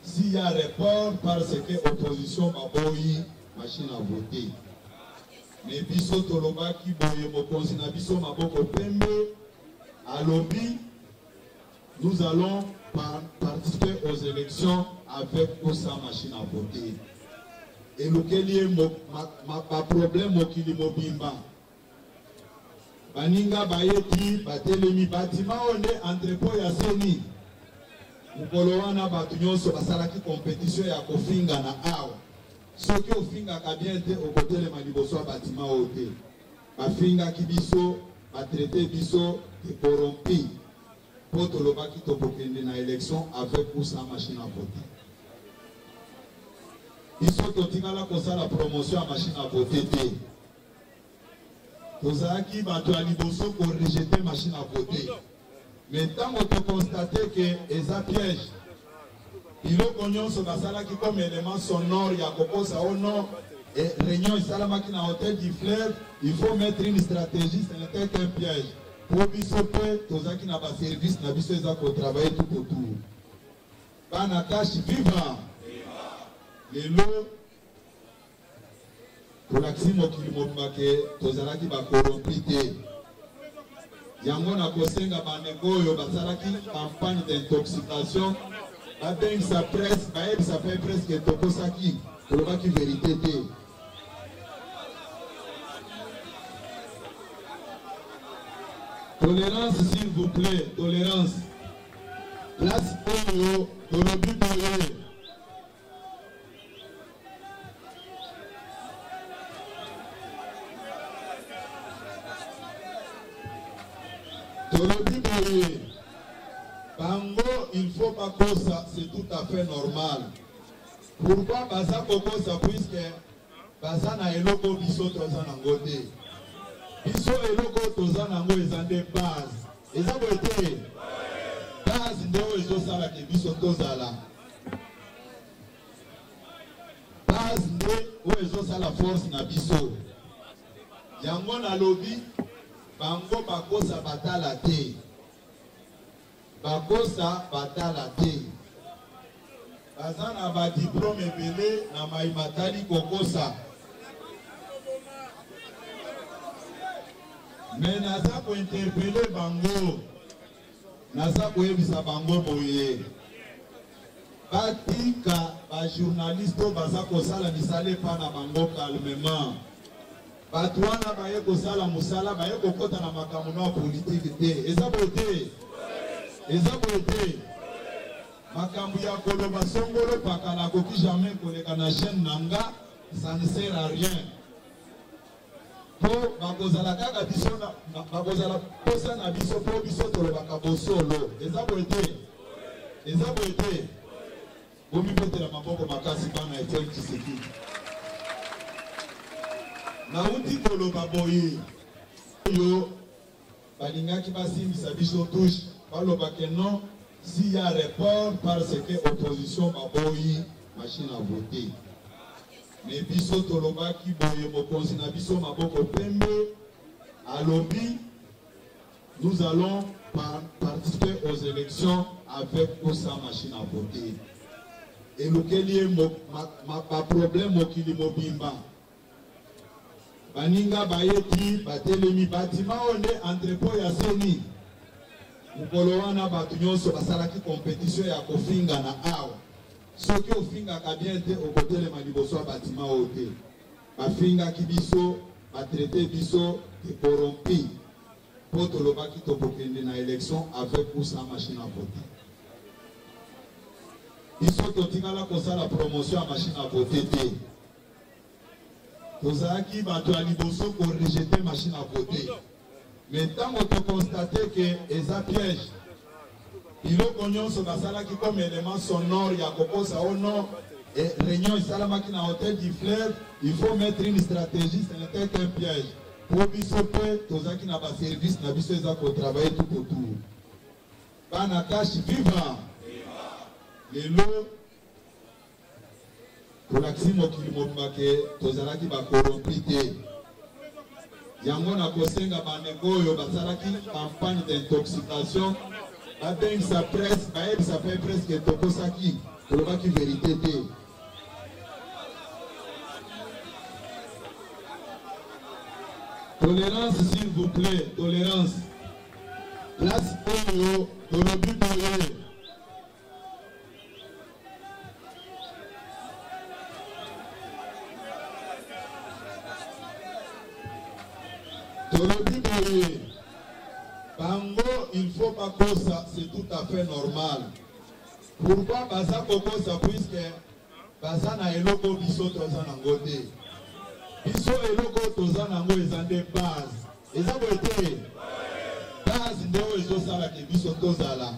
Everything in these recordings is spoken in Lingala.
S'il y a report parce que l'opposition va boyer machine à voter. Mais biso toloba qui boye mokonzi na biso maboko pembe à lobby, nous allons participer aux élections avec sa machine à voter. Et lequel est ma problème mokili mobimba. Baninga bayeti batelemi bâtiment on est entrepôt ya seni. Mukolo wana batu nyonso basalaki compétition ya kofinga na awa. Soki ofinga ka bien te okotelema liboso ya bâtiment ote. Bafinga ki biso, batraité biso de corrompi. Po tolobaki tokokende na élection avec ou sans machine à voter. Biso totikala kosala promotion ya machine à voter te. tozalaki bato ya liboso ko rejeter machine à voter. Mais tant que constaté que eza piège, biloko nyonso basalaki comme élément sonore ya kokosa au nom et réunion esalamaki na hôtel du Fleuve, il faut mettre une stratégie, ce n'était qu'un piège. Pour biso pe tozalaki na ba service na biso eza ko travailler tout autour. Bana tâche vivant. Lelo tolakisi mokili mobimba ke tozalaki bakorompi te. Yango na kosenga bandeko oyo basalaki campagne d'intoxication babengisa presse bayebisa pe presque tokosaki tolobaki vérité te. Tolérance s'il vous plaît, tolérance. Place oyo tolobi boye. Tolobi boye. Bango, il faut pas que ça, c'est tout à fait normal. Pourquoi baza kokosa puisque baza na eloko biso toza nango te. Biso eloko toza nango ezande base. Eza bote. Base ndeo ezosala ke biso tozala. Base ndeo ezosala force na biso. Yango na lobby bango bakosa batala te. Bakosa batala te. Bazana ba diplôme ebele na maimatali kokosa. Mais naza ko interpeller bango. Naza ko yebisa bango boye. Batika ba journaliste baza ko sala misale pa na bango calmement. Batwana baye ko sala musala baye ko kota na makambo na politique te. Eza bote. Eza bote. Makambu ya koloba songolo pakala koki jamais koleka na chaîne nanga, ça ne sert à rien. Po bakozala kaka biso na bakozala posa na biso po biso tolobaka bosolo. Eza bote. Eza bote. Bomi pete la maboko makasi bana Etienne Tshisekedi. Na uti koloba boye. Yo balingaki basimbisa biso touche baloba ke non. S'il y a report parce que l'opposition a boyi machine à voter. Mais biso toloba ki boye mokonzi na biso maboko pembe à lobby, nous allons participer aux élections avec sa machine à voter. Et lequel est ma problème mokili mobimba. Baninga bayeti batelemi bâtiment on est entrepôt ya seni. Mukolowana batu nyonso basalaki compétition ya kofinga na awa. Soki ofinga ka bien te okotele maliboso bâtiment ote. Bafinga ki biso, batraité biso de corrompi. Poto lobaki tokokende na élection avec ou sans machine à voter. Biso totikala kosala promotion à machine à voter te. Tozalaki bato ya liboso ko rejeter machine à voter. Mais tant que constaté que eza piège, biloko nyonso basalaki comme élément sonore ya kokosa au nom et réunion esalamaki na hôtel du Fleuve, il faut mettre une stratégie, ce n'était qu'un piège. Pour biso pe tozaki na ba service na biso eza ko travailler tout autour. Bana tâche vivant. Lelo tolakisi mokili mobimba ke tozalaki bakorompi te. Yango na kosenga bandeko oyo basalaki campagne d'intoxication babengisa presse bayebisa pe presque tokosaki tolobaki vérité te. Tolérance s'il vous plaît, tolérance. Place oyo tolobi boye. Tolobi boye. Bango, il faut pas que ça, c'est tout à fait normal. Pourquoi baza kokosa puisque baza na eloko biso toza nango te. Biso eloko toza nango ezande base. Eza bote. Base ndeo ezosala ke biso tozala.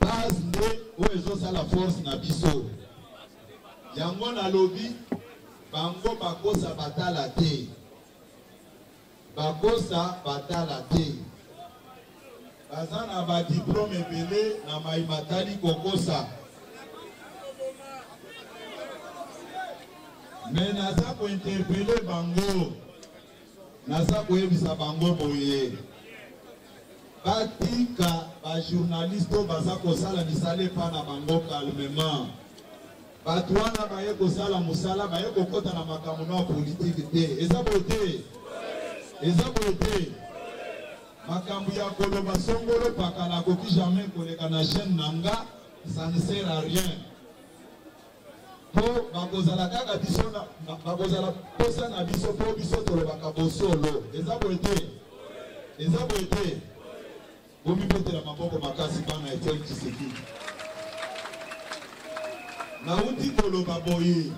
Base ndeo ezosala force na biso. Yango na lobby bango bakosa batala te. Bakosa batala te. Bazana ba diplôme ebele na maimatali kokosa. Mais naza ko interpeller bango. Naza ko yebisa bango boye. Batika ba journaliste baza ko sala misale pa na bango calmement. Batwana baye ko sala musala baye ko kota na makambo na politique te. Eza bote. Eza bote. Makambo ya koloba songolo pakala koki jamais koleka na chaîne nanga, ça ne sert à rien. Po bakozala kaka biso na bakozala posa na biso po biso tolobaka bosolo. Eza bote. Eza bote. Bomi pete la maboko makasi bana Etienne Tshisekedi. Na uti koloba boye.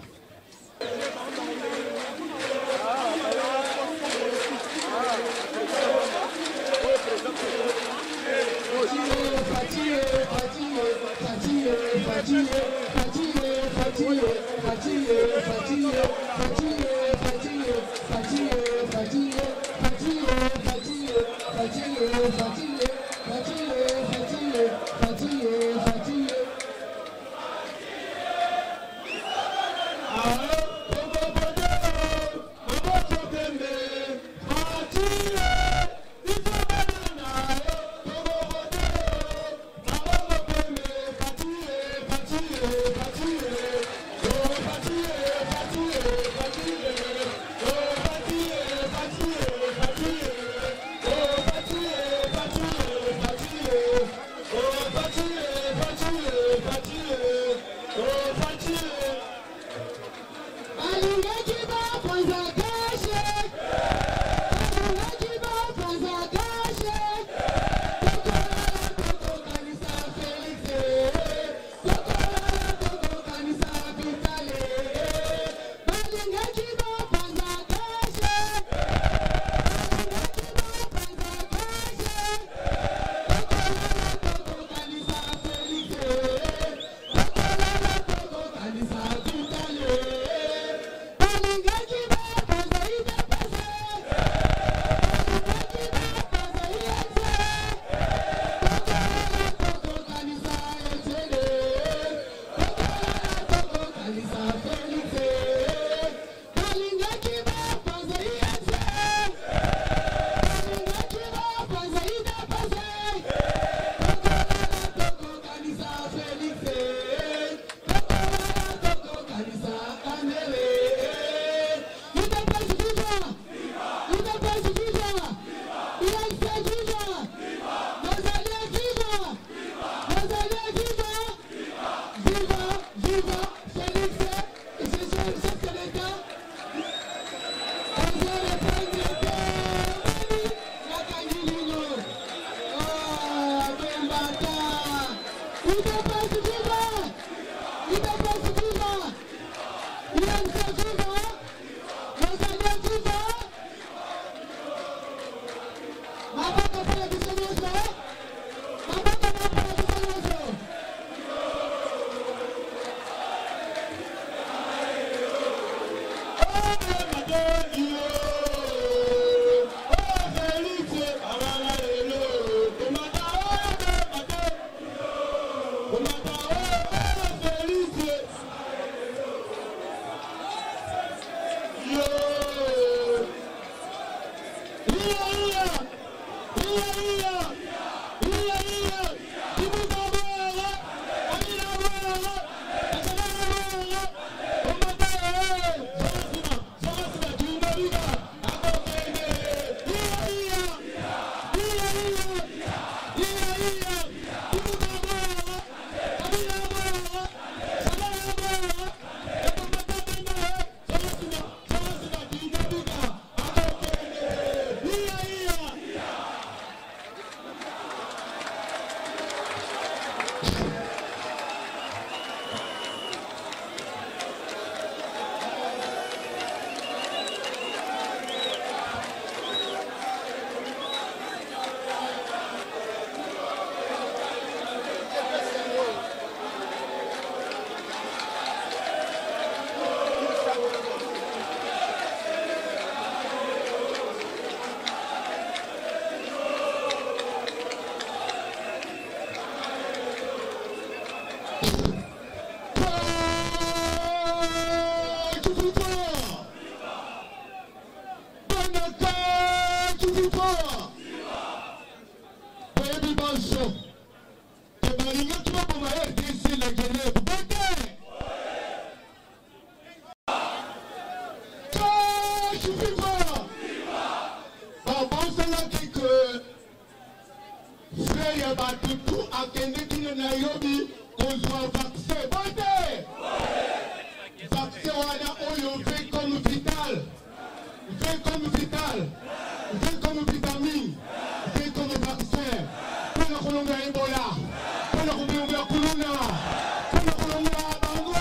Balaka Tukupa. Baby Banso. Et Balinga qui va pour ma RDC la Genève. Bate! Tukupa. Bon, c'est là que frère Yabatutu a kené qui ne Nairobi qu'on soit vaccin. Bate! Vaccin wana oyo fait comme vital. Fait comme vital. Fait comme vitamine. Fait comme vaccin. Pour la Colombie Ebola. Pour la Colombie Corona. Pour la Colombie Bango.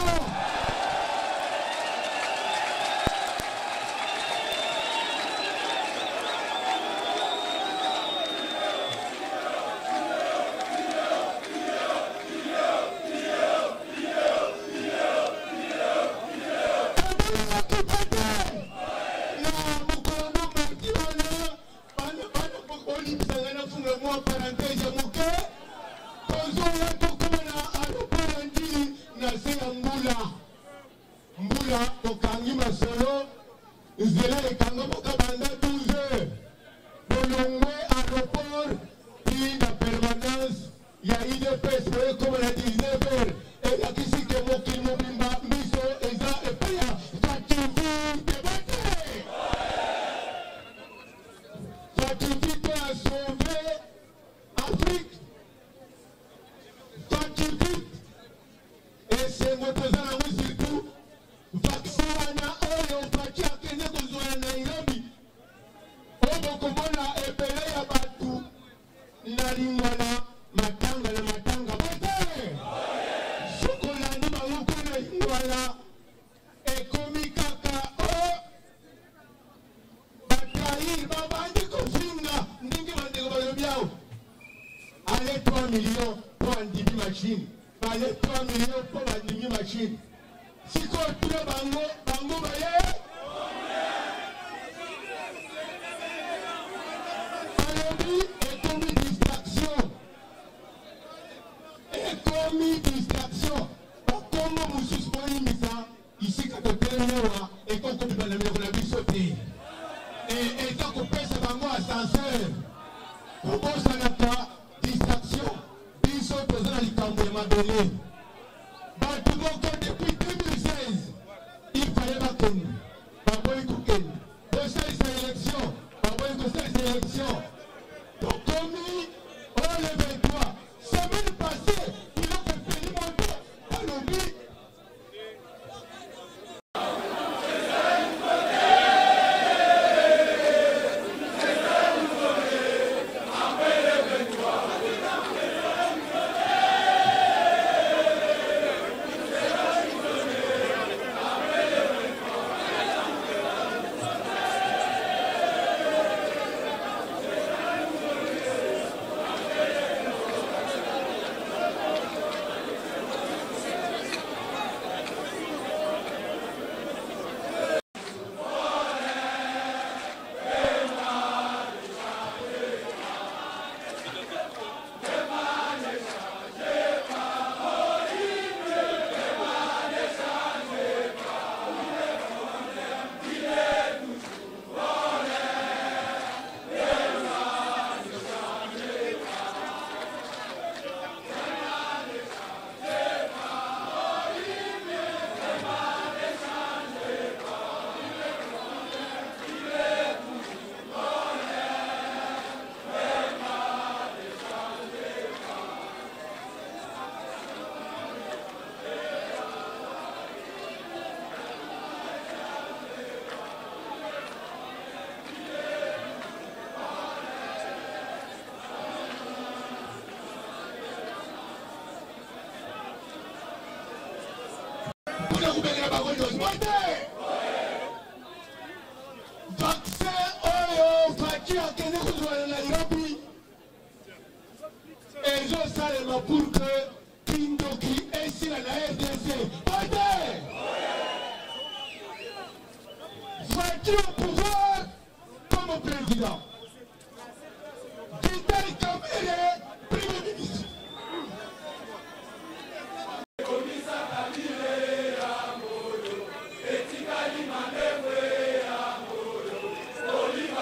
Mbula okangi masolo zela ekanga mokabanda 12 heures bolongwe aéroport puis la permanence ya IDPS comme la 19 heures et la kisike mokili mobimba miso eza epeya fativite bate fativite a sauvé Afrique fativite et c'est notre surtout vaccin wana oyo pati akende kozwa na Nairobi oyo komona epele ya batu na lingwana matanga na matanga bote sokolandi bango na lingwana ekomi kaka o batrahir babandi kofinga ndenge bandeko balobi awo ale 3 millions po andimi machine bale 3 millions po bandimi machine si contre bango bango baye alobi ekomi distraction bakombo mosusu boyimisa isika totelemewa ekokomi banamiloko na biso te eza kopesa bango ascenseur kobosanaka distraction biso toza na likambo ya mabele bato moko depuis 2016 il fallait bakende baboyi kokende kosalisa élection baboyi kosalisa élection tokomi o le 23 semaine passée biloko epeli moto balobi vaccin oyo faki akende kozwa na Nairobi ezosalema pour que kindoki esila na RDC ote faki au pouvoir comme président Vital Kamerhe premier ministre. Oliva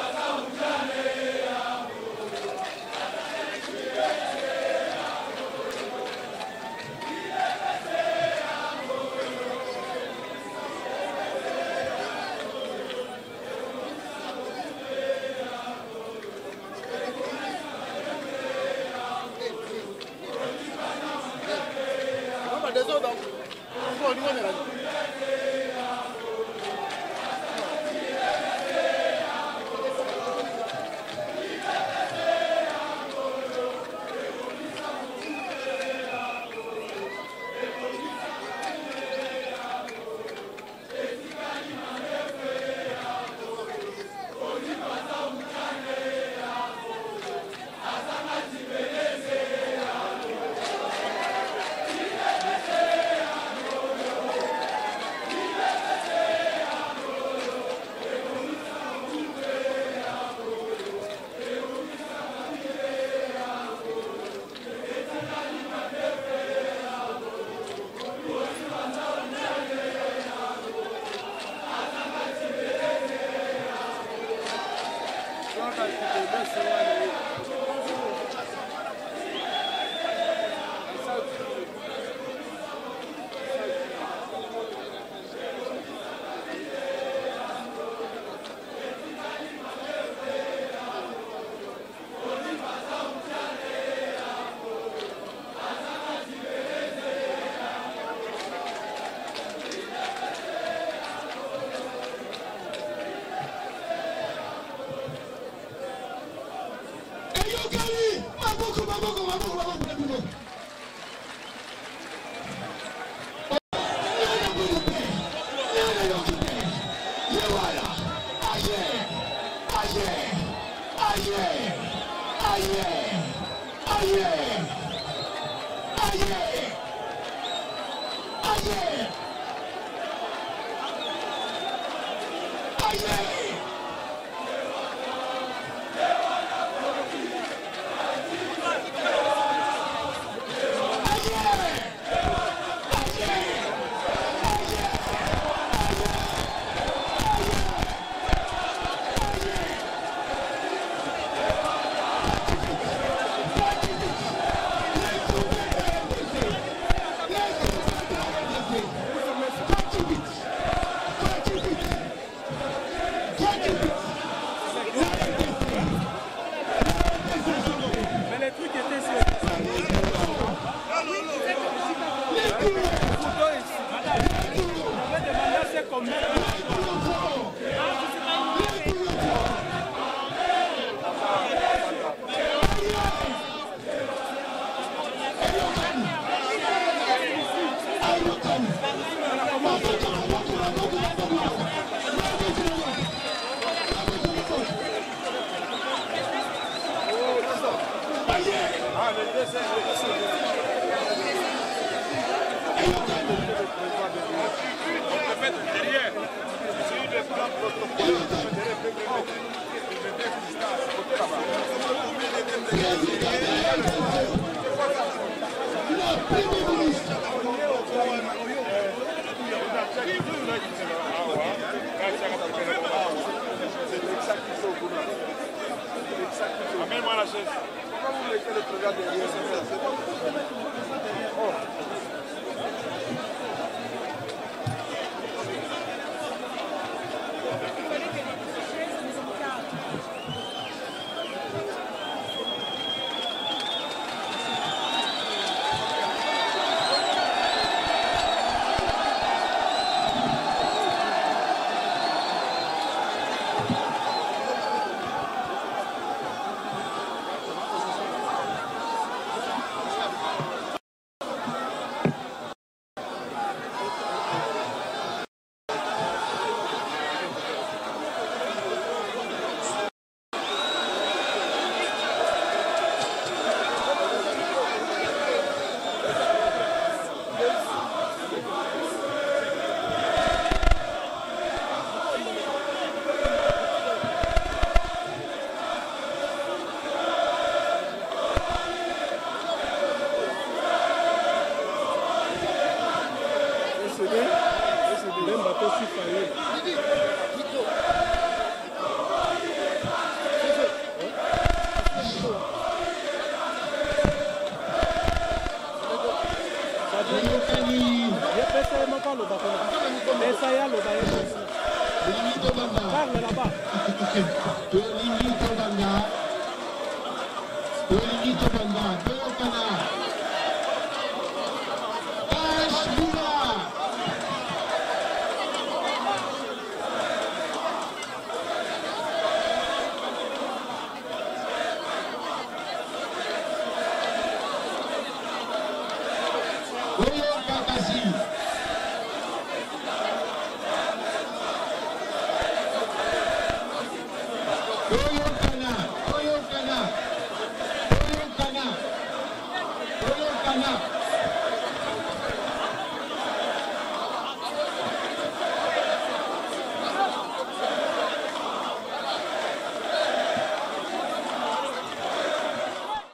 Amène-moi la chaise. Pourquoi vous mettez le programme derrière?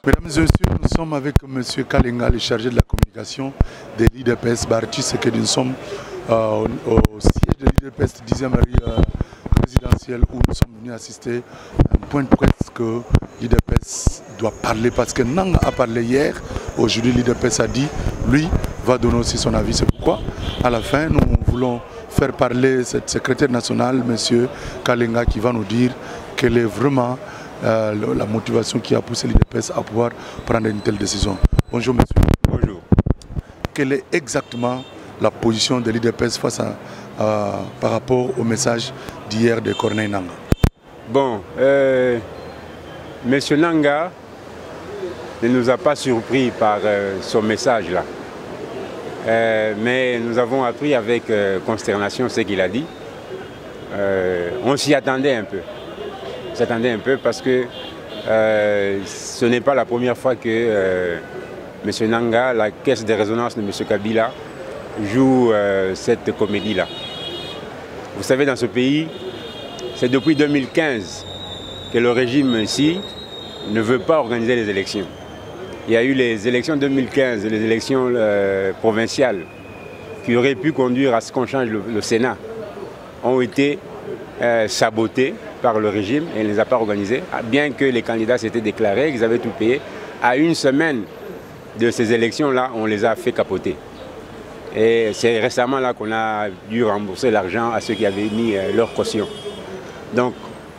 Mesdames et messieurs, nous sommes avec M. Kalenga, le chargé de la communication de l'IDPS Barti, c'est que nous sommes au siège de l'IDPS 10e rue présidentielle. présidentielle où nous sommes venus assister à un point de presse que l'IDPS doit parler parce que Nanga a parlé hier. Aujourd'hui, l'IDPS a dit, lui, va donner aussi son avis. C'est pourquoi, à la fin, nous voulons faire parler cette secrétaire nationale, M. Kalenga, qui va nous dire quelle est vraiment la motivation qui a poussé l'IDPS à pouvoir prendre une telle décision. Bonjour, monsieur. Bonjour. Quelle est exactement la position de l'IDPS face par rapport au message d'hier de Corneille Nanga? Bon, M. Nanga ne nous a pas surpris par son message là. Mais nous avons appris avec consternation ce qu'il a dit. On s'y attendait un peu. On s'attendait un peu parce que ce n'est pas la première fois que M. Nanga, la caisse de résonance de M. Kabila, joue cette comédie-là. Vous savez, dans ce pays, c'est depuis 2015 que le régime ici ne veut pas organiser les élections. Il y a eu les élections 2015, les élections provinciales, qui auraient pu conduire à ce qu'on change le Sénat, ont été sabotées par le régime et il ne les a pas organisées, bien que les candidats s'étaient déclarés, qu'ils avaient tout payé. À une semaine de ces élections-là, on les a fait capoter. Et c'est récemment là qu'on a dû rembourser l'argent à ceux qui avaient mis leur caution. Donc,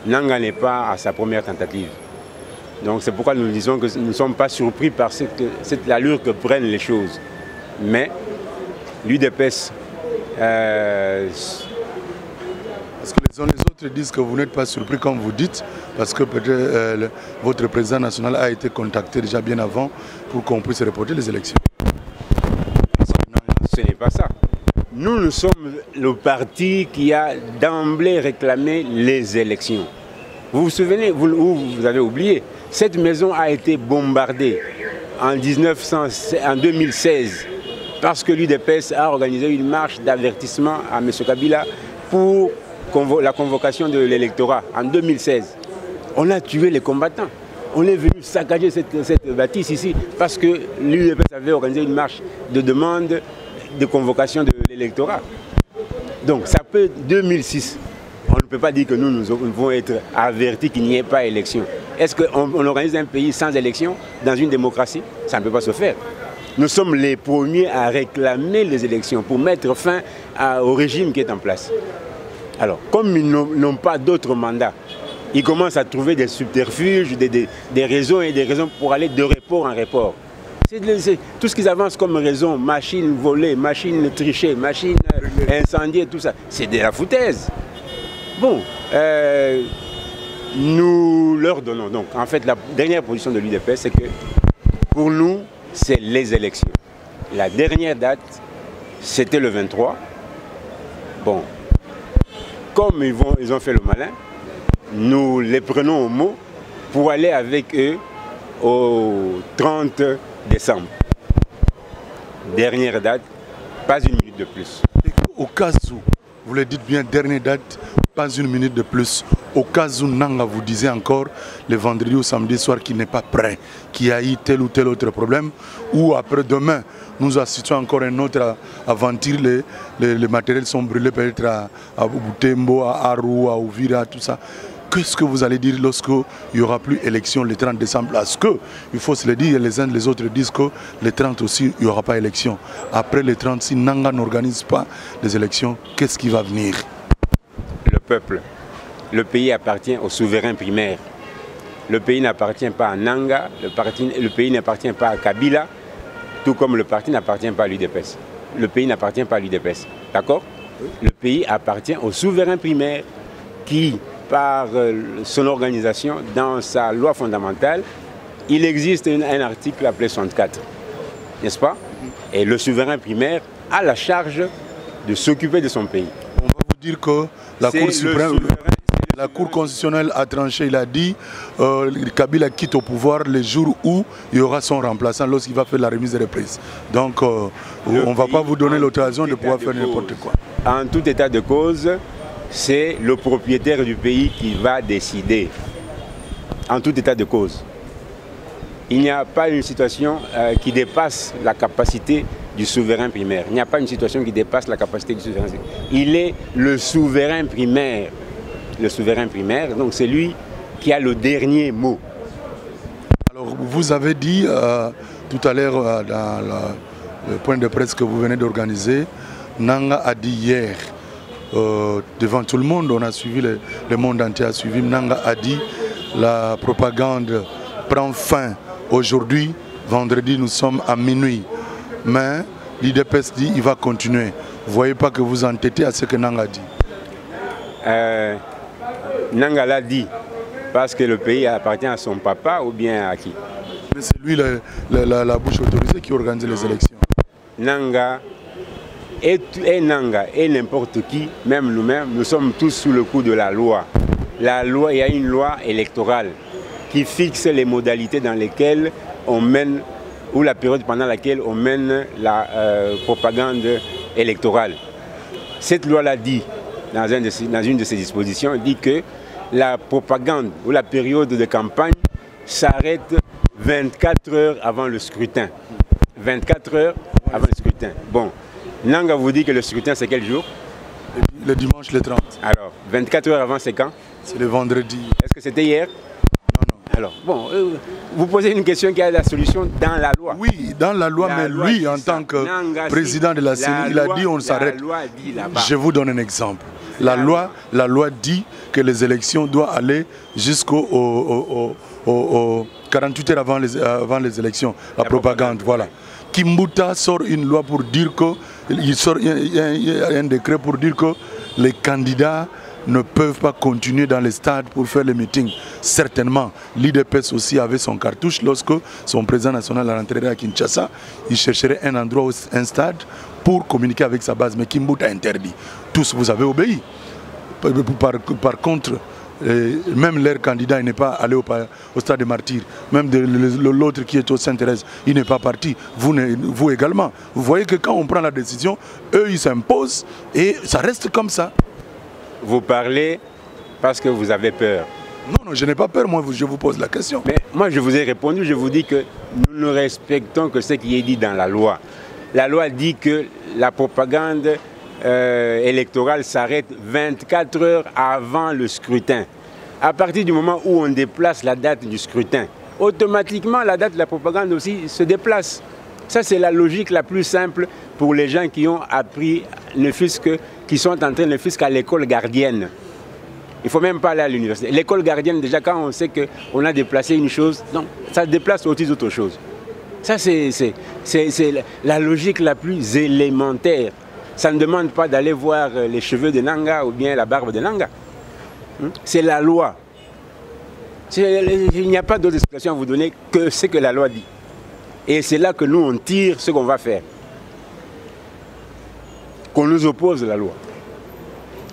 Nanga n'est pas à sa première tentative. Donc c'est pourquoi nous disons que nous ne sommes pas surpris par cette allure que prennent les choses. Mais l'UDPS... Parce que les uns les autres disent que vous n'êtes pas surpris comme vous dites, parce que peut-être votre président national a été contacté déjà bien avant pour qu'on puisse reporter les élections. Ce n'est pas ça. Nous sommes le parti qui a d'emblée réclamé les élections. Vous vous souvenez, vous avez oublié, cette maison a été bombardée en 2016 parce que l'UDPS a organisé une marche d'avertissement à M. Kabila pour la convocation de l'électorat en 2016. On a tué les combattants. On est venu saccager cette bâtisse ici parce que l'UDPS avait organisé une marche de demande de convocation de l'électorat. Donc ça peut 2006. On ne peut pas dire que nous devons être avertis qu'il n'y ait pas élection. Est-ce qu'on organise un pays sans élection dans une démocratie? Ça ne peut pas se faire. Nous sommes les premiers à réclamer les élections pour mettre fin au régime qui est en place. Alors, comme ils n'ont pas d'autres mandats, ils commencent à trouver des subterfuges, des raisons et des raisons pour aller de report en report. C'est tout ce qu'ils avancent comme raison, machine volée, machine trichée, machine incendiée, tout ça, c'est de la foutaise. Bon, nous leur donnons donc, en fait, la dernière position de l'UDPS, c'est que pour nous, c'est les élections. La dernière date, c'était le 23. Bon, comme ils ont fait le malin, nous les prenons au mot pour aller avec eux au 30 décembre. Dernière date, pas une minute de plus. Au cas où, vous le dites bien, dernière date, pas une minute de plus. Au cas où Nanga vous disait encore le vendredi ou samedi soir qu'il n'est pas prêt, qu'il y a eu tel ou tel autre problème, ou après-demain, nous assistons encore à une autre aventure, les matériels sont brûlés peut-être à Butembo, à Aru, à Ouvira, tout ça. Qu'est-ce que vous allez dire lorsqu'il n'y aura plus élection le 30 décembre? Parce que, il faut se le dire, les uns les autres disent que le 30 aussi, il n'y aura pas élection. Après le 30, si Nanga n'organise pas les élections, qu'est-ce qui va venir? Le peuple. Le pays appartient au souverain primaire. Le pays n'appartient pas à Nanga, le pays n'appartient pas à Kabila, tout comme le parti n'appartient pas à l'UDPS. Le pays n'appartient pas à l'UDPS. D'accord? Le pays appartient au souverain primaire qui, par son organisation, dans sa loi fondamentale, il existe un article appelé 64, n'est-ce pas? Et le souverain primaire a la charge de s'occuper de son pays. On va vous dire que la Cour suprême, la Cour constitutionnelle a tranché, il a dit Kabila quitte au pouvoir le jour où il y aura son remplaçant lorsqu'il va faire la remise de reprise. Donc on ne va pas vous donner l'occasion de pouvoir faire n'importe quoi. En tout état de cause, c'est le propriétaire du pays qui va décider. En tout état de cause. Il n'y a pas une situation qui dépasse la capacité du souverain primaire. Il n'y a pas une situation qui dépasse la capacité du souverain primaire. Il est le souverain primaire. le souverain primaire. Donc c'est lui qui a le dernier mot. Alors vous avez dit tout à l'heure dans le point de presse que vous venez d'organiser, Nanga a dit hier, devant tout le monde, on a suivi, le monde entier a suivi, Nanga a dit la propagande prend fin aujourd'hui, vendredi nous sommes à minuit, mais l'IDPS dit il va continuer. Vous ne voyez pas que vous entêtez à ce que Nanga a dit? Nanga l'a dit parce que le pays appartient à son papa ou bien à qui? Mais c'est lui la bouche autorisée qui organise les élections. Nanga et Nanga et n'importe qui, même nous-mêmes, nous sommes tous sous le coup de la loi. La loi, il y a une loi électorale qui fixe les modalités dans lesquelles on mène, ou la période pendant laquelle on mène la propagande électorale. Cette loi-là dit, dans une de ses dispositions, dit que la propagande ou la période de campagne s'arrête 24 heures avant le scrutin. 24 heures avant le scrutin. Bon, Nanga vous dit que le scrutin c'est quel jour? Le dimanche le 30. Alors, 24 heures avant c'est quand? C'est le vendredi. Est-ce que c'était hier? Non. Alors, bon, vous posez une question qui a la solution dans la loi. Oui, dans la loi, mais lui, en tant que président de la CENI, il a dit on s'arrête. Je vous donne un exemple. La loi dit que les élections doivent aller jusqu'au 48 heures avant les élections. La propagande, voilà. Kimbuta sort une loi pour dire que, il sort un décret pour dire que les candidats ne peuvent pas continuer dans les stades pour faire les meetings. Certainement, l'IDPS aussi avait son cartouche lorsque son président national rentrerait à Kinshasa. Il chercherait un endroit, un stade pour communiquer avec sa base. Mais Kimbuta a interdit. Tous, vous avez obéi. Par contre, même leur candidat n'est pas allé au stade des martyrs. Même l'autre qui est au Sainte-Thérèse, il n'est pas parti. Vous également. Vous voyez que quand on prend la décision, eux, ils s'imposent et ça reste comme ça. Vous parlez parce que vous avez peur. Non, je n'ai pas peur, moi je vous pose la question. Mais moi je vous ai répondu, je vous dis que nous ne respectons que ce qui est dit dans la loi. La loi dit que la propagande électorale s'arrête 24 heures avant le scrutin. À partir du moment où on déplace la date du scrutin, automatiquement la date de la propagande aussi se déplace. Ça c'est la logique la plus simple pour les gens qui ont appris, ne fût-ce que, qui sont entrés ne fût-ce qu'à l'école gardienne. Il ne faut même pas aller à l'université. L'école gardienne, déjà quand on sait qu'on a déplacé une chose, non, ça se déplace au-dessus d'autre chose. Ça c'est la logique la plus élémentaire. Ça ne demande pas d'aller voir les cheveux de Nanga ou bien la barbe de Nanga. C'est la loi. Il n'y a pas d'autre explication à vous donner que ce que la loi dit. Et c'est là que nous on tire ce qu'on va faire. Qu'on nous oppose la loi.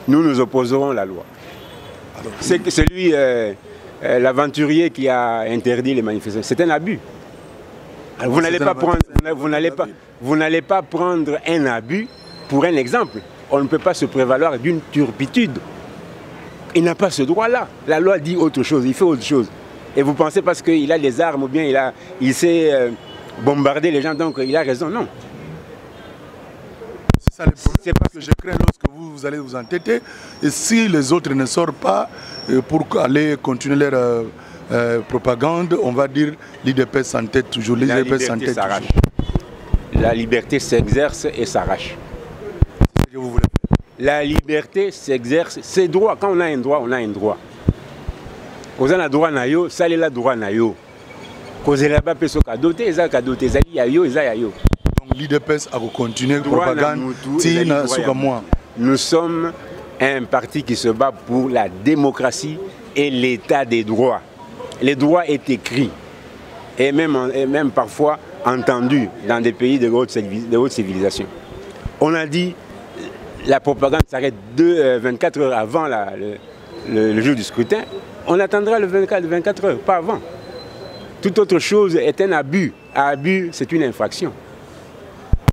Nous nous opposerons la loi. C'est celui, l'aventurier qui a interdit les manifestations. C'est un abus. Alors, vous n'allez pas prendre un abus pour un exemple. On ne peut pas se prévaloir d'une turpitude. Il n'a pas ce droit-là. La loi dit autre chose, il fait autre chose. Et vous pensez parce qu'il a des armes ou bien il sait bombarder les gens, donc il a raison. Non. C'est ça le problème que je crains lorsque vous allez vous entêter. Et si les autres ne sortent pas pour aller continuer leur propagande, on va dire l'IDPS s'entête toujours. L'IDPS s'entête toujours. La liberté s'exerce et s'arrache. C'est ce que vous voulez faire. La liberté s'exerce, c'est droit. Quand on a un droit, on a un droit. Quand on a un droit, ça c'est le droit. Quand on a un cadoté, ça cadoté. Donc l'IDPS a continué la propagande. Nous sommes un parti qui se bat pour la démocratie et l'état des droits. Les droits est écrit et même parfois entendu dans des pays de haute civilisation. On a dit la propagande s'arrête 24 heures avant le jour du scrutin. On attendra le 24 heures, pas avant. Toute autre chose est un abus. Abus, c'est une infraction.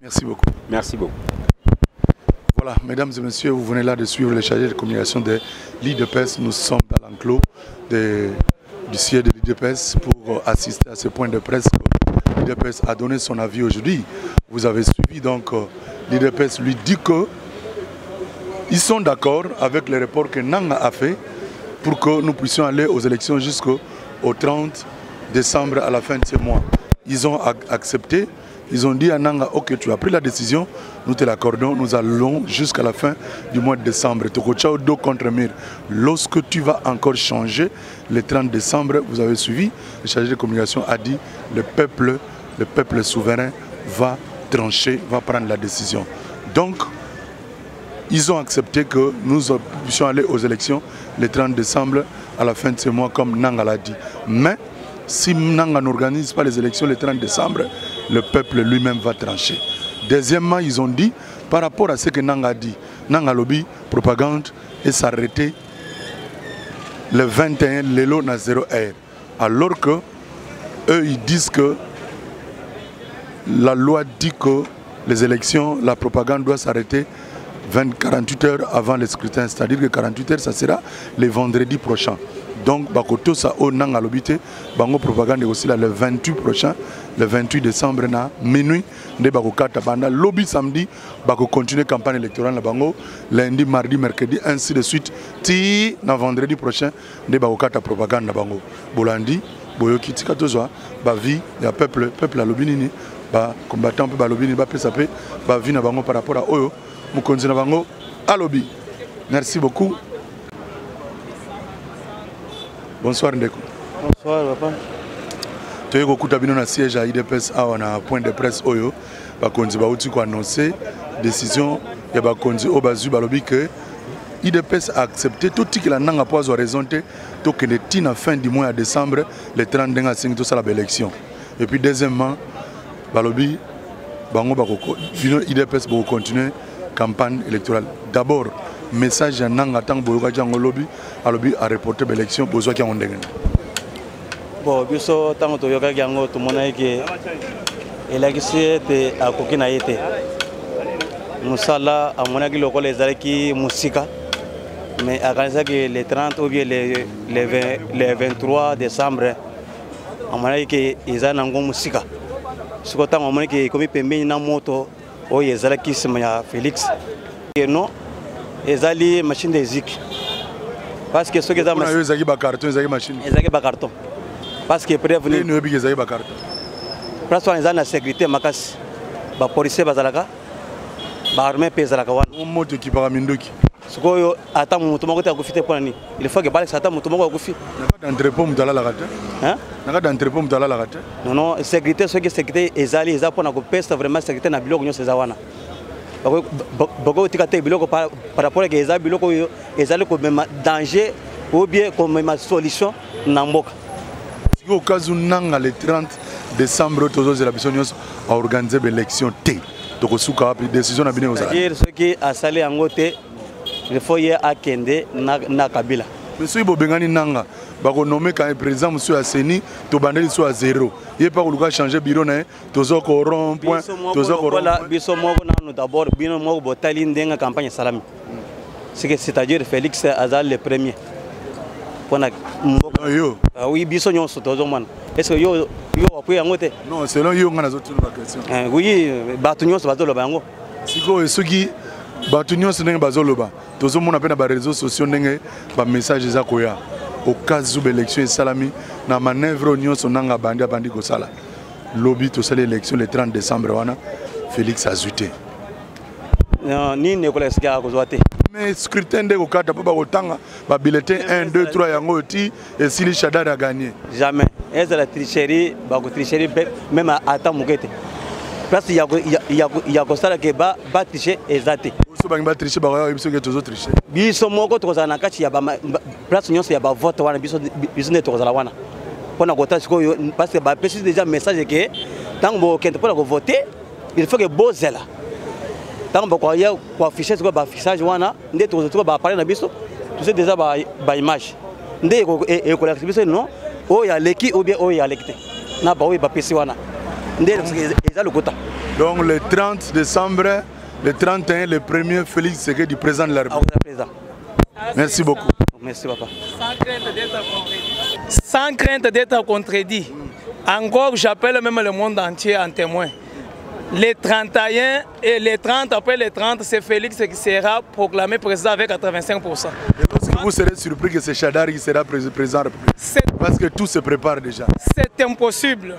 Merci beaucoup. Merci beaucoup. Voilà, mesdames et messieurs, vous venez là de suivre le chargé de communication de l'IDPS. Nous sommes dans l'enclos du siège de l'IDPS pour assister à ce point de presse. L'IDPS a donné son avis aujourd'hui. Vous avez suivi, donc l'IDPS lui dit que ils sont d'accord avec le report que Nanga a fait pour que nous puissions aller aux élections jusqu'au 30 décembre à la fin de ce mois. Ils ont accepté, ils ont dit à Nanga, ok, tu as pris la décision, nous te l'accordons, nous allons jusqu'à la fin du mois de décembre. Dos contre mur. Lorsque tu vas encore changer, le 30 décembre, vous avez suivi, le chargé de communication a dit, le peuple souverain va trancher, va prendre la décision. Donc, ils ont accepté que nous puissions aller aux élections le 30 décembre à la fin de ce mois, comme Nanga l'a dit. Mais, si Nanga n'organise pas les élections le 30 décembre, le peuple lui-même va trancher. Deuxièmement, ils ont dit, par rapport à ce que Nanga a dit, Nanga lobby, propagande, et s'arrêter le 21, l'élo na 0 heure. Alors que eux, ils disent que la loi dit que les élections, la propagande doit s'arrêter 48 heures avant le scrutin. C'est-à-dire que 48 heures, ça sera le vendredi prochain. Donc, bakoto sa o nanga lobité, bango propagande aussi là le 28 prochain, le 28 décembre na minuit, de bakokata banda lobby samedi, bako continuer campagne électorale na bango lundi, mardi, mercredi, ainsi de suite. Ti na vendredi prochain, de bakokata propagande na bango. Bolandi, boyoki tika tozwa, ba vie ya peuple la lobby nini, ba combattant pe ba lobby ni ba pesa pe, ba vie na bango par rapport à oyo, mukonzi na bango à lobby. Merci beaucoup. Bonsoir Ndeko. Bonsoir papa. Tu es au Koutabino na siège à IDPS a un point de presse oyo. Bakonzi ba uti ko annoncer décision ya bakonzi o bazu balobi que IDPS a accepté tout que la nanga pas raison to que le tina fin du mois de décembre le 30 denga 5 to sala élection. Et puis deuxièmement balobi bango bakoko bino IDPS ba continuer campagne électorale. D'abord message à Nanga Tang Boyoka Django Lobby à lobby à reporter l'élection besoin qui ont dégagé. Bon, biso tango to yoka Django tout monde que élection était à kokina été. Musala à mon avis local les aleki musika mais à quand ça que les 30 ou bien les 23 décembre à mon avis que ils ont nango musika. Ce que tant à mon avis que comme pembe na moto o les aleki semaya Félix. Et non ezali machine de zik parce que ce que on a eu ezaki ba carton ezaki machine ezaki ba carton parce que prévenir ne bi ezaki ba carton place on ezana sécurité makasi ba policier bazalaka ba armée pezalaka wana moto ki para mindoki sikoyo ata mutu moko ta kufite pour nani il faut que balix ata mutu moko kufi naka d'entrepôt mutala la rate hein naka d'entrepôt mutala la rate non sécurité ce que sécurité ezali eza pour na ko pesa vraiment sécurité na biloko nyose za wana beaucoup de cas biloko par rapport à les biloko ezali ko même danger ou bien comme même solution na mboka. Si au cas où nanga le 30 décembre tous la besoin à organiser l'élection T donc suka décision na bine ozala. C'est-à-dire ce qui a salé en côté il faut y akende na Kabila. Monsieur Bobengani nanga bako nommé quand président monsieur Aseni to bandeli soit à 0. Il pas ko changer bureau na tozo ko rond point tozo ko voilà biso moko na d'abord bino moko botali ndenga campagne salami. C'est-à-dire Félix Azal le premier. Pona yo. Oui biso nyonso tozo man. Est-ce que yo apoye yango te? Non, selon yo ngana zotu na question. Oui, batu nyonso bazolo bango. Siko esoki batu nyonso ndenge bazolo ba. Tozo mona pe na ba réseaux sociaux ndenge ba message za koya. Au cas où l'élection est salami, na manœuvre nyonso nanga bandi ko sala. Lobby to sala l'élection le 30 décembre wana Félix Azuté. Non, ni Nicolas Ska ko zoate. Mais scrutin de kokata pa ba kotanga ba bulletin 1 2 3 yango ti et Sili Chadar a gagné. Jamais. Est la tricherie, ba ko tricherie même à temps mokete. Parce qu'il y a ça que ba tricher exacté. So ba ngba tricher ba yo biso ke tozo tricher. Biso moko to kozana kati ya ba place nyonso ya ba vote wana biso ne to kozala wana. Pona kota siko parce que ba précise déjà message que tant bo kente pour voter, il faut que bozela. Tant bo ko ya ko afficher siko ba affichage wana nde to ba parler na biso. Tu sais déjà ba image. Nde ko collecte biso non. O ya leki ou bien o ya lekite. Na ba o ba pesi wana. Donc le 30 décembre, le 31, le premier Félix Tshisekedi du président de la République. Merci beaucoup. Merci papa. Sans crainte d'être contredit. Encore, j'appelle même le monde entier en témoin. Les 31 et les 30, après les 30, c'est Félix qui sera proclamé président avec 85%. vous serez surpris que c'est Chadari qui sera président parce que tout se prépare déjà. C'est impossible.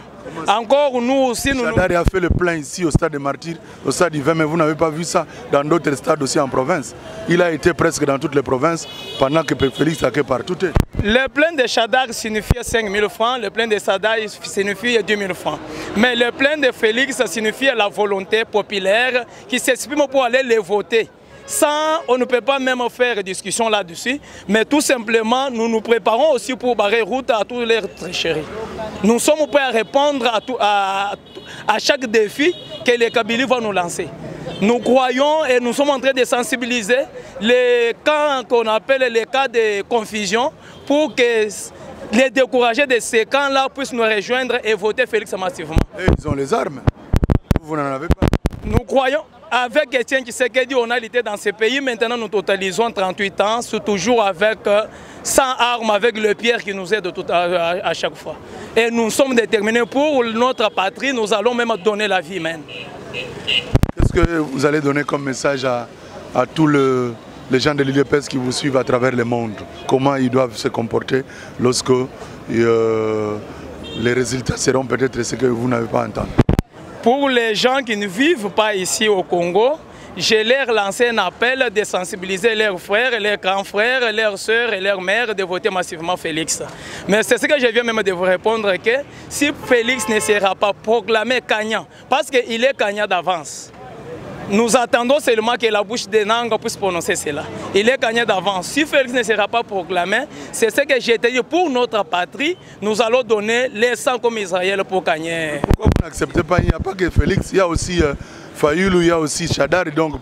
Encore nous aussi, nous... Chadari a fait le plein ici au stade des Martyrs, au stade du 20, mais vous n'avez pas vu ça dans d'autres stades aussi en province. Il a été presque dans toutes les provinces pendant que Félix a été partout. Le plein de Chadari signifie 5 000 francs, le plein de Chadari signifie 2 000 francs. Mais le plein de Félix signifie la volonté populaire qui s'exprime pour aller les voter. Sans, on ne peut pas même faire discussion là-dessus, mais tout simplement, nous nous préparons aussi pour barrer route à toutes les tricheries. Nous sommes prêts à répondre à chaque défi que les Kabylie vont nous lancer. Nous croyons et nous sommes en train de sensibiliser les camps qu'on appelle les cas de confusion pour que les découragés de ces camps-là puissent nous rejoindre et voter Félix massivement. Et ils ont les armes. Vous n'en avez pas. Nous croyons, avec Etienne Tshisekedi, on a lutté dans ce pays. Maintenant, nous totalisons 38 ans, c'est toujours avec 100 armes, avec le pierre qui nous aide à chaque fois. Et nous sommes déterminés pour notre patrie, nous allons même donner la vie humaine. Qu'est-ce que vous allez donner comme message à tous les gens de l'UDPS qui vous suivent à travers le monde? Comment ils doivent se comporter lorsque les résultats seront peut-être ce que vous n'avez pas entendu? Pour les gens qui ne vivent pas ici au Congo, je leur lance un appel de sensibiliser leurs frères, leurs grands frères, leurs sœurs et leurs mères de voter massivement Félix. Mais c'est ce que je viens même de vous répondre, que si Félix ne sera pas proclamé gagnant, parce qu'il est gagnant d'avance, nous attendons seulement que la bouche de Nanga puisse prononcer cela. Il est gagné d'avance. Si Félix ne sera pas proclamé, c'est ce que j'ai dit pour notre patrie. Nous allons donner les 100 comme Israël pour gagner. Pourquoi vous n'acceptez pas? Il n'y a pas que Félix, il y a aussi Fayoulou, il y a aussi Chadari, donc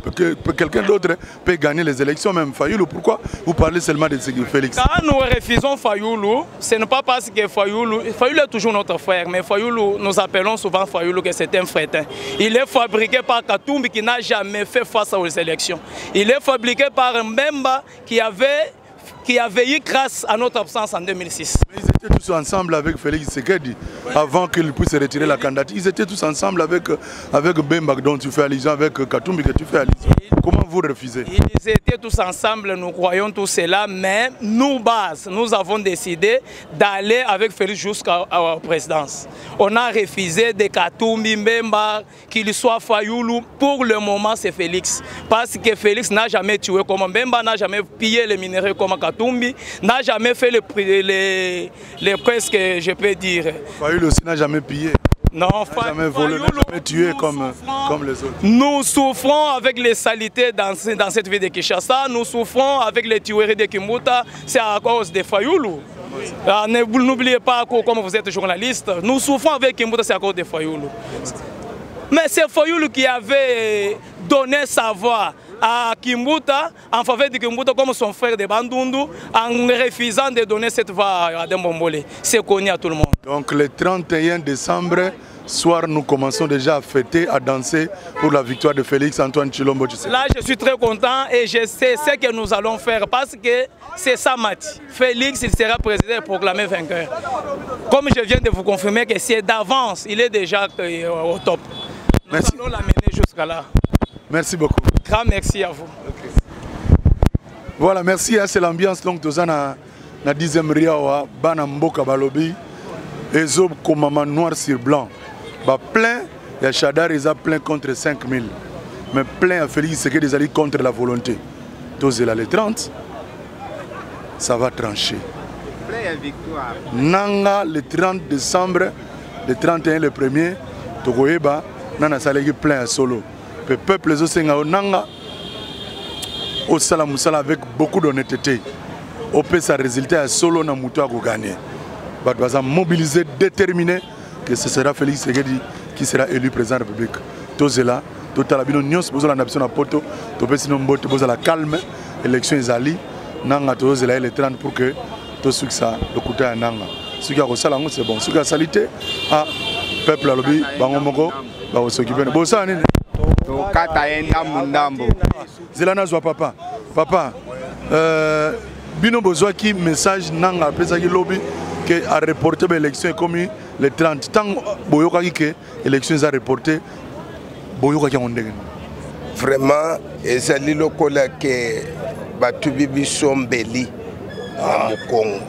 quelqu'un d'autre peut gagner les élections, même Fayoulou. Pourquoi vous parlez seulement de Félix? Quand nous refusons Fayoulou, ce n'est pas parce que Fayoulou est toujours notre frère, mais Fayoulou, nous appelons souvent Fayoulou que c'est un frétin. Il est fabriqué par Katumbi qui n'a jamais fait face aux élections. Il est fabriqué par Mbemba qui avait eu grâce à notre absence en 2006. Mais ils étaient tous ensemble avec Félix Tshisekedi avant qu'il puisse retirer la candidature. Ils étaient tous ensemble avec Mbemba dont tu fais allusion, avec Katumbi que tu fais allusion. Comment vous refusez? Ils étaient tous ensemble, nous croyons tout cela, mais nous avons décidé d'aller avec Félix jusqu'à la présidence. On a refusé de Katumbi, Mbemba, qu'il soit Fayoulou. Pour le moment, c'est Félix. Parce que Félix n'a jamais tué comme Mbemba, n'a jamais pillé les minéraux comme Katumbi, n'a jamais fait les presque, je peux dire. Fayoulou aussi n'a jamais pillé. Non, n'a jamais volé, n'a jamais tué comme les autres. Nous souffrons avec les saletés dans cette ville de Kinshasa, nous souffrons avec les tueries de Kimbuta, c'est à cause de Fayoulou. N'oubliez pas, comme vous êtes journaliste, nous souffrons avec Kimbuta, c'est à cause de Fayoulou. Mais c'est Fayoulou qui avait donné sa voix à Kimbuta, en faveur de Kimbuta comme son frère de Bandundu, en refusant de donner cette voix à Dembombole. C'est connu à tout le monde. Donc le 31 décembre, soir, nous commençons déjà à fêter, à danser pour la victoire de Félix Antoine Tshilombo Tshisekedi. Là, je suis très content et je sais ce que nous allons faire parce que c'est ça, Mati. Félix, il sera président et proclamé vainqueur. Comme je viens de vous confirmer que c'est d'avance, il est déjà au top. Nous allons l'amener jusqu'à là. Merci beaucoup. Grand merci à vous. Okay. Voilà, merci. C'est l'ambiance donc de la 10e Riawa, Bana Mboka Balobi, Ezob Komama noir sur blanc. Plein, il y a Chadar, ils ont plein contre 5000. Mais plein à Félix, c'est que des alliés contre la volonté. Tous les 30, ça va trancher. Plein à victoire. Nanga, le 30 décembre, le 31, le 1er, Togoeba, Nana Salegi plein à solo. Le peuple les autres nanga au Salamoussala avec beaucoup d'honnêteté. Au peut ça résulter à solo na muto à gagner. Bah doit mobiliser, déterminer que ce sera Félix Tshisekedi qui sera élu président de la République. Tout cela, tout à la bino nyos besoin la nation à poto, tout peut sinon botte besoin la calme, élection isali, nanga tout cela les 30 pour que tout ce que ça le côté à nanga. Ce qui a reçu la c'est bon. Ce qui a salité à peuple à lobby, bango moko, bah on s'occupe de ça. Zelana Zwa papa. Papa, bino besoin qui message nanga après lobby que a reporté l'élection comme le 30 tant boyoka que élection a reporté boyoka qui on dégage. Vraiment ezali lokola que batu bibi sombeli na Congo.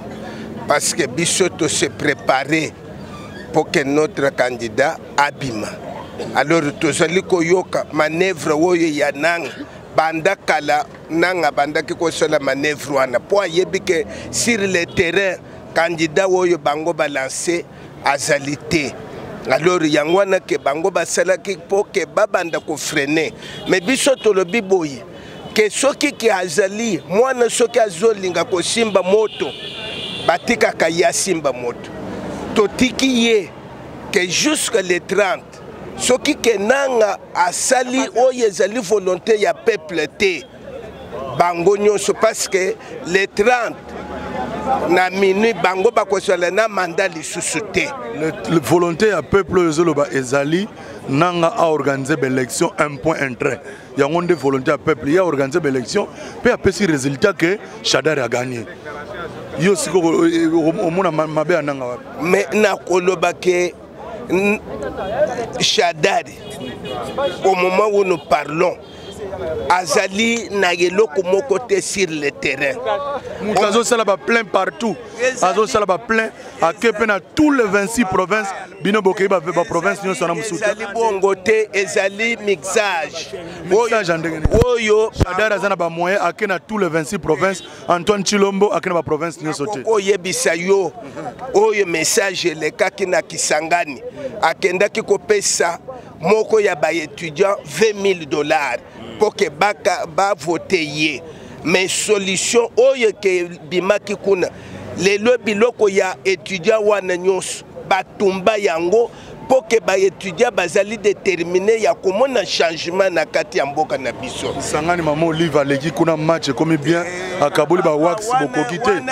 Parce que Bissoto se préparait pour que notre candidat abîme. Alors, tozali koyoka manœuvre oyo ya nanga banda kala nanga banda kiko la manœuvre wana pour yebi que sur le terrain candidat oyo bango balancer azalité. Alors yangwana ke bango basala ki pour que babanda ko freiner. Mais Bissoto le biboyi que soki ki azali mwana soki azolinga ko simba moto batika kaya simba moto. Totiki ye que jusqu'à les 30 ce qui est nanga asali oyezali volonté ya peuple te bango nyonso parce que les 30 na minui bango bakosala na mandat lisusu te le volonté ya peuple oyezoloba ezali nanga a organiser l'élection un point un trait yango nde volonté ya peuple ya organiser l'élection pe apesi résultat que Chadar a gagné yo siko omona mabe nanga wapi mais na koloba ke Chadari, au moment où nous parlons, Azali n'a pas mon côté sur le terrain. Azo Salaba plein partout. Azo Salaba plein à Kepena tous les 26 provinces. Bino Boké va faire province nous sommes soutien. Azali bongoté, Azali mixage. Mixage Oyo Chadar azana ba moyen à Kena tous les 26 provinces. Antoine Chilombo à Kena ba province nous soutien. Oye bisayo. Oyo message le kakina Kisangani. Akenda kiko pesa moko ya ba étudiant $20,000 pour que ba voter. Mais solution oyo ke bimaki kuna lelo biloko ya étudiant wana nyonso batumba yango pour que ba étudiant bazali déterminé ya komona changement na kati ya mboka na biso. Sangani mama Olive leki kuna match comme bien akabuli ba wax bokokite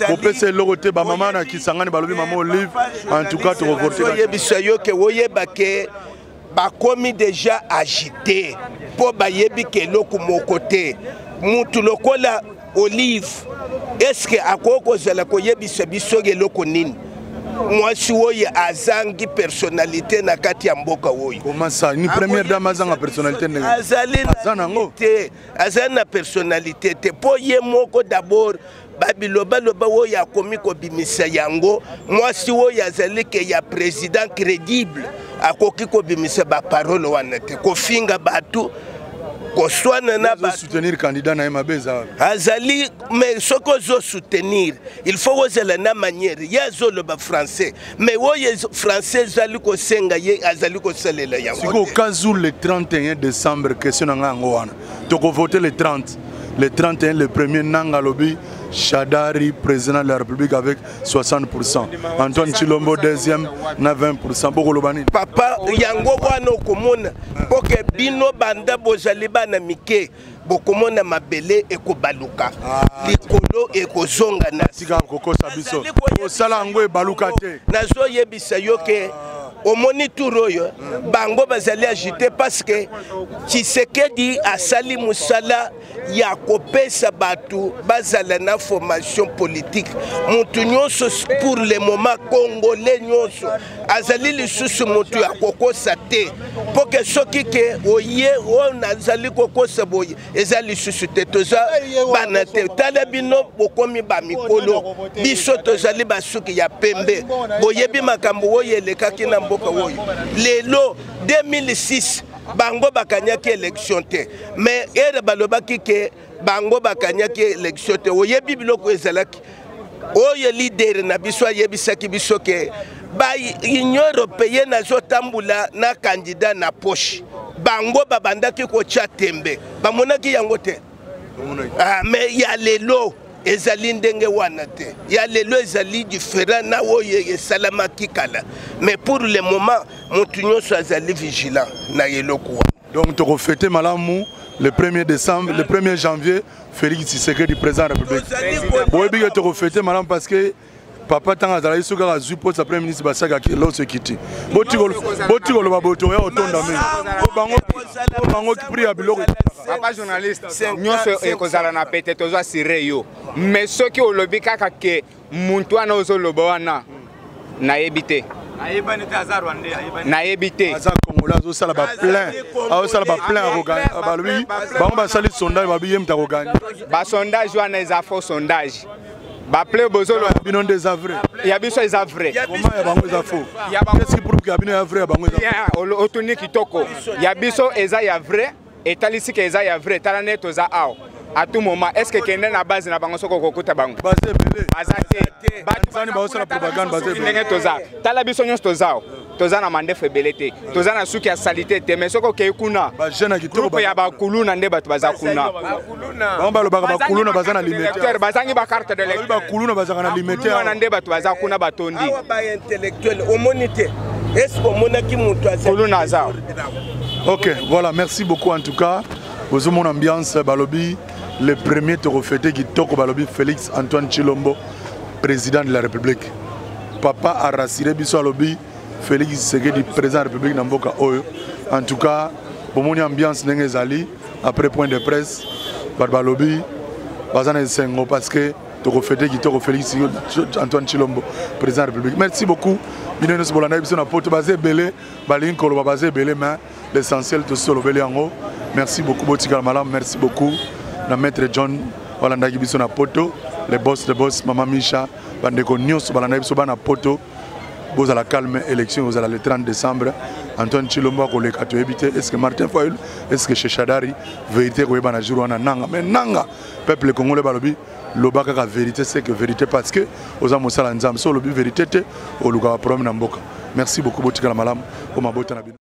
bopese lokote ba mama na Kisangani balobi mama Olive en tout cas to voter biso yo ke woyeba ke ba komi déjà agité pour ba yebi ke loko mokote mutu lokola Olive est-ce que akoko zala ko yebisa biso ke loko nini mwasi oyo azangi personnalité na kati ya mboka oyo. Comment ça? Ni première dame azanga personnalité ne. Azali na personnalité te po ye moko d'abord babiloba loba oyo akomi ko bimisa yango mwasi oyo azali ke ya président crédible akoki ko bimisa ba parole wana te ko finga batu soutenir candidat na Mabeza. Azali mais ce que je soutenir, il faut oser la manière. Il y a le français, mais oui français zali ko senga ye azali ko salela yango. Siko kazu le 31 décembre question nga ngwana. To ko voter le 30. Le 31 le premier nanga lobi Chadari président de la République avec 60%. Antoine Chilombo deuxième na 20%. Boko lobani. Papa yango wana komona poke bino banda bozali bana mike bokomona mabele ekobaluka. Likolo ekozonga na sika koko sabiso. Osala ngo ebaluka te. Nazo yebisa yoke omoni turoyo bango bazali agité parce que Tshisekedi asali musala ya kopesa batu bazala na formation politique mutu nyonso pour le moment congolais nyonso azali lisusu mutu ya kokosa te pour que soki ke oye on azali kokosa boye ezali lisusu te toza bana te tala bino bokomi ba mikolo biso tozali basuki ya pembe boyebi makambo oye lekaki na mboka oyo lelo 2006 bango bakanyaki élection te mais ere balobaki ke bango bakanyaki élection te oyebi biloko ezalaki oyo leader na biso ayebisaki biso ke ba union européenne azotambula na candidat na poche bango babandaki kotia tembe bamonaki yango te mais ya lelo ezali ndenge wana te ya lelo ezali différent na oyo esalamaki kala mais pour le moment mutu nyonso azali vigilant na eloko wana. Donc tu refêtes malamu le 1er décembre, le 1er janvier, Félix Tshisekedi président de la République. Bon, et tu refêtes malamu parce que papa tanga zala isuka ka zupo sa premier ministre basaka ki lo se kiti. Botikolo baboto ya otonda me. Bango ki pri abiloko. Papa journaliste, nyonso ekozala na pete toza sire yo. Mais soki olobi kaka ke muntu ana ozoloba wana na yebite. Na yebite. Azar Congolais ozosala ba plein. Azosala ba plein arrogant. Balobi bango basali sondage babi yem ta arrogant. Ba sondage wana eza faux sondage. baple bozolo bino des vrai. Ya biso eza vrai. Comment ya bango eza faux? Qu'est-ce qui prouve que ya bino ya vrai ya bango eza faux? Ya otuni kitoko. Ya biso eza ya vrai et talisi ke eza ya vrai tala neto za ao. À tout moment, est-ce que quelqu'un na base na bango soko kokuta bango? Basé belé. Bazate. Batsani baosa la propagande basé belé. Toza. Tala biso nyos tozao. Toza na mandefu ebelete. Toza na suki ya salité te mais soko ke kuna. Ba jeune kitoko groupe ya ba kuluna nde bato baza kuna. Ba lo ba kuluna bazana limité. Bazangi ba carte de lecteur. Ba kuluna bazana limité. Kuluna nde bato baza kuna batondi. Awa ba intellectuel omonité. Est-ce que monaki mutu aza? Kuluna za. OK, voilà, merci beaucoup en tout cas. Vous mon ambiance balobi. Le premier Torofete qui toko balobi Félix Antoine Tshilombo, président de la République. Papa a rassuré biso alobi Félix Tshisekedi président de la République Namboka Oyo. En tout cas, pour mon ambiance n'engezali après point de presse, balobi bazana sengo parce que Torofete qui toko Félix Antoine Tshilombo, président de la République. Merci beaucoup. Binonos bolanda biso na poto basé belé, balin kolo basé belé mais l'essentiel tout solo belé en haut. Merci beaucoup Botikal Malam, merci beaucoup. Na maître John Walanda Gibiso na poto, les boss de boss, Maman Misha, Bandeko Nyos Walanda Gibiso na poto, vous à la calme élection, vous à le 30 décembre, Antoine Tshilombo ko le kato ebité, est-ce que Martin Foyle, est-ce que Chadari, vérité ko ebana jour wana nanga, mais nanga, peuple congolais balobi, lobaka ka vérité c'est que vérité parce que aux amosala nzam, so lobi vérité te, o luka problème na mboka. Merci beaucoup Botikala Malam, o mabota na bino.